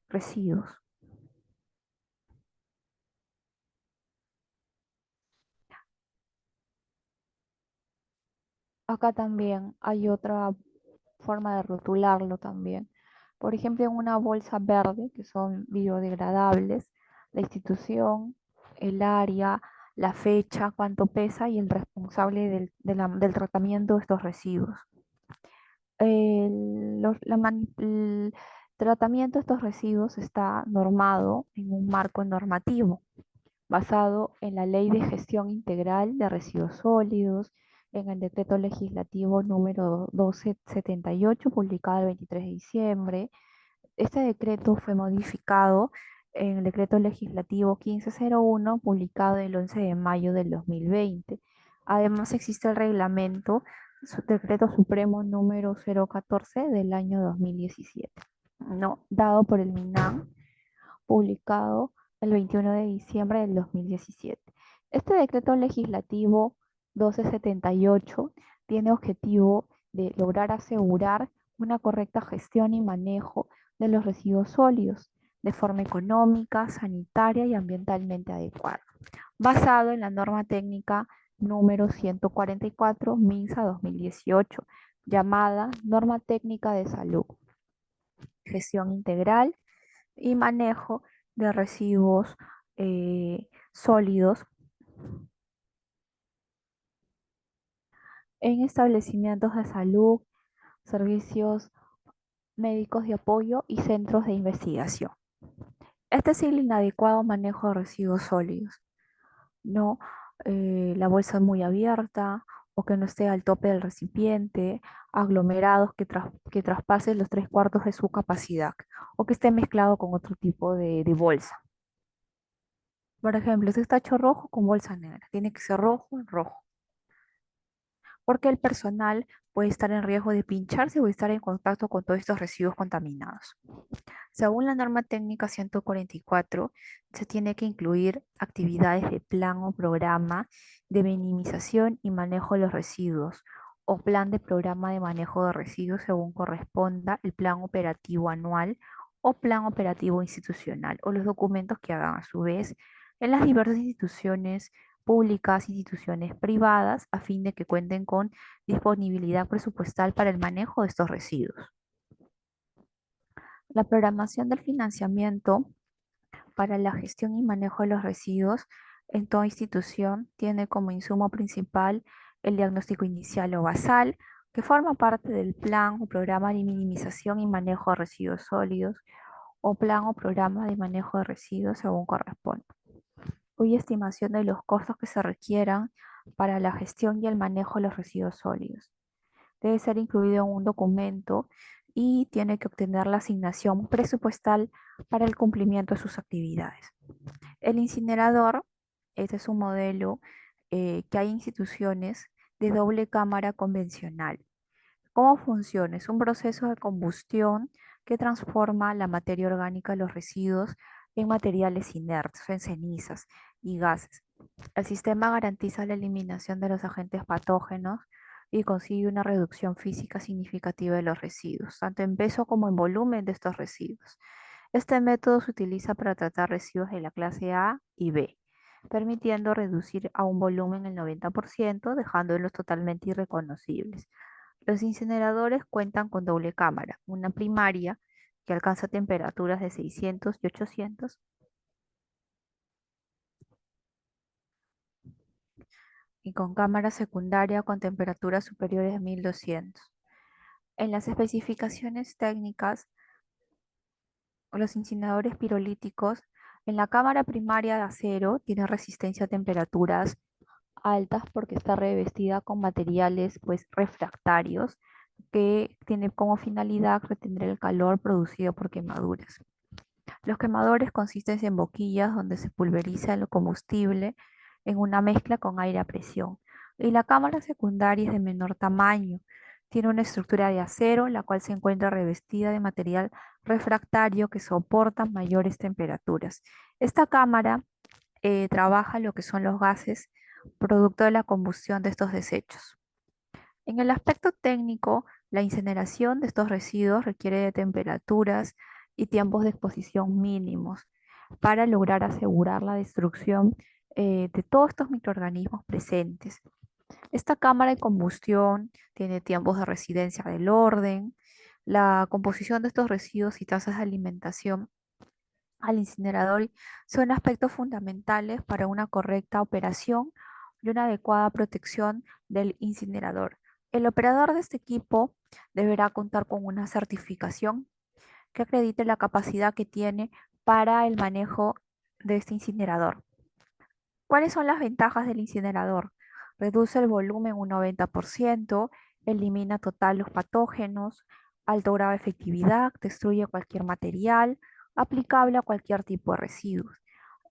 residuos. Acá también hay otra forma de rotularlo también. Por ejemplo, en una bolsa verde, que son biodegradables, la institución, el área, la fecha, cuánto pesa y el responsable del tratamiento de estos residuos. El tratamiento de estos residuos está normado en un marco normativo basado en la Ley de Gestión Integral de Residuos Sólidos, en el Decreto Legislativo número 1278, publicado el 23 de diciembre. Este decreto fue modificado en el Decreto Legislativo 1501, publicado el 11 de mayo del 2020. Además, existe el reglamento Decreto Supremo número 014 del año 2017, ¿no? Dado por el MINAM, publicado el 21 de diciembre del 2017. Este decreto legislativo 1278 tiene objetivo de lograr asegurar una correcta gestión y manejo de los residuos sólidos de forma económica, sanitaria y ambientalmente adecuada, basado en la norma técnica número 144 MINSA 2018, llamada Norma Técnica de Salud, Gestión Integral y Manejo de Residuos Sólidos en establecimientos de salud, servicios médicos de apoyo y centros de investigación. Este es el inadecuado manejo de residuos sólidos, ¿no? La bolsa muy abierta o que no esté al tope del recipiente, aglomerados que traspasen los tres cuartos de su capacidad o que esté mezclado con otro tipo de bolsa. Por ejemplo, si está hecho rojo con bolsa negra, tiene que ser rojo en rojo, porque el personal puede estar en riesgo de pincharse o estar en contacto con todos estos residuos contaminados. Según la norma técnica 144, se tiene que incluir actividades de plan o programa de minimización y manejo de los residuos o plan de programa de manejo de residuos según corresponda el plan operativo anual o plan operativo institucional o los documentos que hagan a su vez en las diversas instituciones públicas, instituciones privadas, a fin de que cuenten con disponibilidad presupuestal para el manejo de estos residuos. La programación del financiamiento para la gestión y manejo de los residuos en toda institución tiene como insumo principal el diagnóstico inicial o basal, que forma parte del plan o programa de minimización y manejo de residuos sólidos o plan o programa de manejo de residuos según corresponda, cuya estimación de los costos que se requieran para la gestión y el manejo de los residuos sólidos debe ser incluido en un documento y tiene que obtener la asignación presupuestal para el cumplimiento de sus actividades. El incinerador, este es un modelo que hay instituciones de doble cámara convencional. ¿Cómo funciona? Es un proceso de combustión que transforma la materia orgánica de los residuos en materiales inertes, en cenizas y gases. El sistema garantiza la eliminación de los agentes patógenos y consigue una reducción física significativa de los residuos, tanto en peso como en volumen de estos residuos. Este método se utiliza para tratar residuos de la clase A y B, permitiendo reducir a un volumen el 90%, dejándolos totalmente irreconocibles. Los incineradores cuentan con doble cámara, una primaria que alcanza temperaturas de 600 y 800 y con cámara secundaria con temperaturas superiores a 1200. En las especificaciones técnicas, los incineradores pirolíticos en la cámara primaria de acero tienen resistencia a temperaturas altas porque está revestida con materiales pues refractarios que tienen como finalidad retener el calor producido por quemaduras. Los quemadores consisten en boquillas donde se pulveriza el combustible en una mezcla con aire a presión. Y la cámara secundaria es de menor tamaño. Tiene una estructura de acero, la cual se encuentra revestida de material refractario que soporta mayores temperaturas. Esta cámara trabaja lo que son los gases producto de la combustión de estos desechos. En el aspecto técnico, la incineración de estos residuos requiere de temperaturas y tiempos de exposición mínimos para lograr asegurar la destrucción de todos estos microorganismos presentes. Esta cámara de combustión tiene tiempos de residencia del orden, la composición de estos residuos y tasas de alimentación al incinerador son aspectos fundamentales para una correcta operación y una adecuada protección del incinerador. El operador de este equipo deberá contar con una certificación que acredite la capacidad que tiene para el manejo de este incinerador. ¿Cuáles son las ventajas del incinerador? Reduce el volumen un 90%, elimina total los patógenos, alto grado de efectividad, destruye cualquier material, aplicable a cualquier tipo de residuos.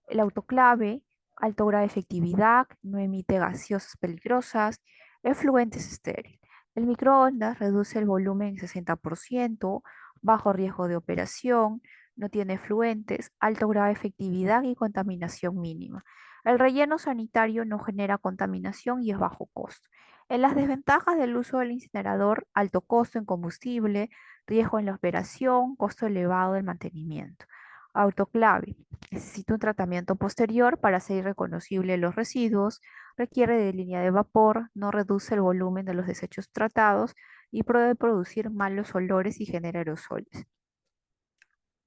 El autoclave, alto grado de efectividad, no emite gaseosas peligrosas, efluentes estéril. El microondas reduce el volumen en 60%, bajo riesgo de operación, no tiene efluentes, alto grado de efectividad y contaminación mínima. El relleno sanitario no genera contaminación y es bajo costo. En las desventajas del uso del incinerador, alto costo en combustible, riesgo en la operación, costo elevado del mantenimiento. Autoclave. Necesita un tratamiento posterior para hacer irreconocibles los residuos, requiere de línea de vapor, no reduce el volumen de los desechos tratados y puede producir malos olores y genera aerosoles.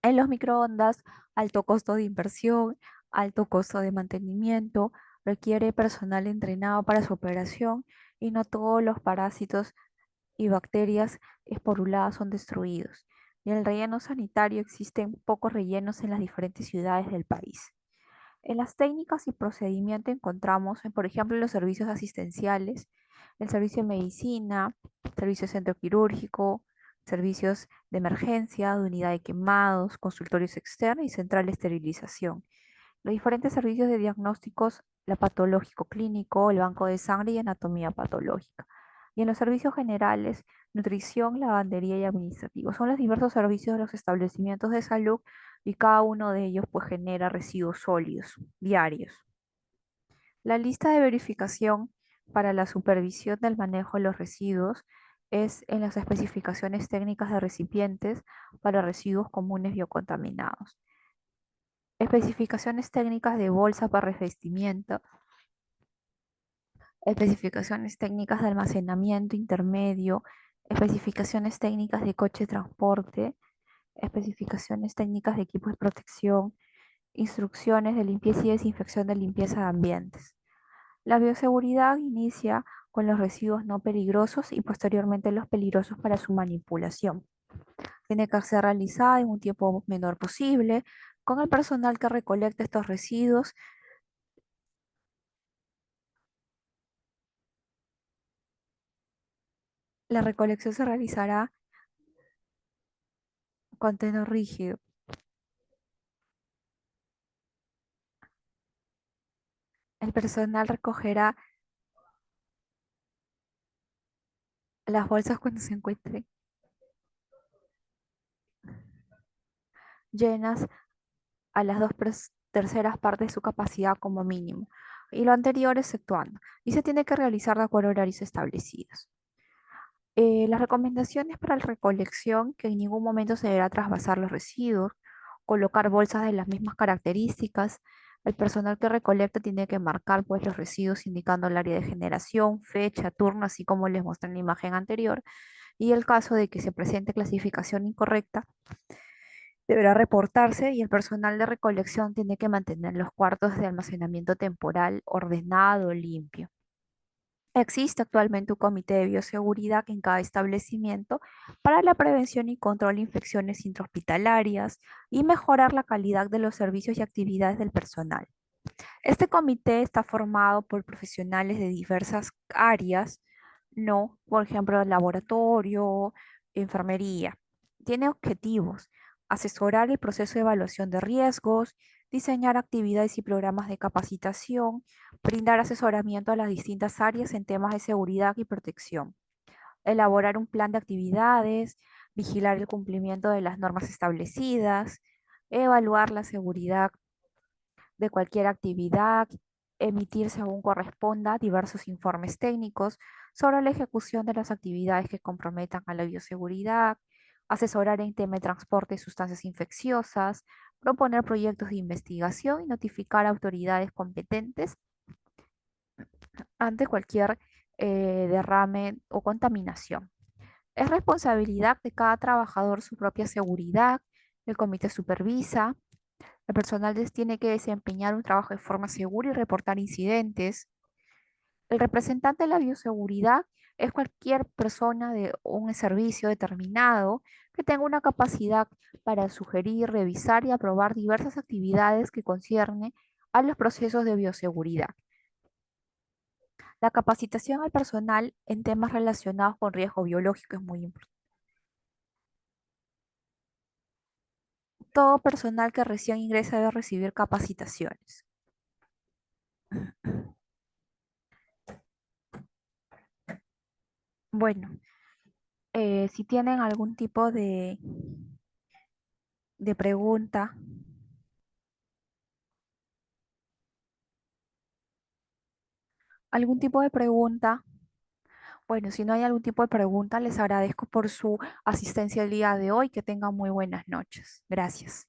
En los microondas, alto costo de inversión, alto costo de mantenimiento, requiere personal entrenado para su operación y no todos los parásitos y bacterias esporuladas son destruidos. Y en el relleno sanitario existen pocos rellenos en las diferentes ciudades del país. En las técnicas y procedimientos encontramos, por ejemplo, los servicios asistenciales, el servicio de medicina, servicio de centro quirúrgico, servicios de emergencia, de unidad de quemados, consultorios externos y central de esterilización. Los diferentes servicios de diagnósticos, la patológico clínico, el banco de sangre y anatomía patológica. Y en los servicios generales, nutrición, lavandería y administrativo. Son los diversos servicios de los establecimientos de salud y cada uno de ellos pues genera residuos sólidos diarios. La lista de verificación para la supervisión del manejo de los residuos es en las especificaciones técnicas de recipientes para residuos comunes biocontaminados. Especificaciones técnicas de bolsa para revestimiento, especificaciones técnicas de almacenamiento intermedio, especificaciones técnicas de coche de transporte, especificaciones técnicas de equipos de protección, instrucciones de limpieza y desinfección de limpieza de ambientes. La bioseguridad inicia con los residuos no peligrosos y posteriormente los peligrosos para su manipulación. Tiene que ser realizada en un tiempo menor posible con el personal que recolecta estos residuos. La recolección se realizará con tenor rígido. El personal recogerá las bolsas cuando se encuentren llenas a las terceras partes de su capacidad como mínimo, y lo anterior exceptuando, y se tiene que realizar de acuerdo a horarios establecidos. Las recomendaciones para la recolección, que en ningún momento se deberá trasvasar los residuos, colocar bolsas de las mismas características. El personal que recolecta tiene que marcar pues, los residuos indicando el área de generación, fecha, turno, así como les mostré en la imagen anterior. Y el caso de que se presente clasificación incorrecta, deberá reportarse y el personal de recolección tiene que mantener los cuartos de almacenamiento temporal ordenado, limpio. Existe actualmente un comité de bioseguridad en cada establecimiento para la prevención y control de infecciones intrahospitalarias y mejorar la calidad de los servicios y actividades del personal. Este comité está formado por profesionales de diversas áreas, no, por ejemplo, laboratorio, enfermería. Tiene objetivos: asesorar el proceso de evaluación de riesgos, diseñar actividades y programas de capacitación, brindar asesoramiento a las distintas áreas en temas de seguridad y protección, elaborar un plan de actividades, vigilar el cumplimiento de las normas establecidas, evaluar la seguridad de cualquier actividad, emitir según corresponda diversos informes técnicos sobre la ejecución de las actividades que comprometan a la bioseguridad, asesorar en tema de transporte de sustancias infecciosas, proponer proyectos de investigación y notificar a autoridades competentes ante cualquier derrame o contaminación. Es responsabilidad de cada trabajador su propia seguridad. El comité supervisa. El personal tiene que desempeñar un trabajo de forma segura y reportar incidentes. El representante de la bioseguridad es cualquier persona de un servicio determinado que tenga una capacidad para sugerir, revisar y aprobar diversas actividades que conciernen a los procesos de bioseguridad. La capacitación al personal en temas relacionados con riesgo biológico es muy importante. Todo personal que recién ingresa debe recibir capacitaciones. Bueno, si tienen algún tipo de pregunta, algún tipo de pregunta, bueno, si no hay algún tipo de pregunta, les agradezco por su asistencia el día de hoy. Que tengan muy buenas noches. Gracias.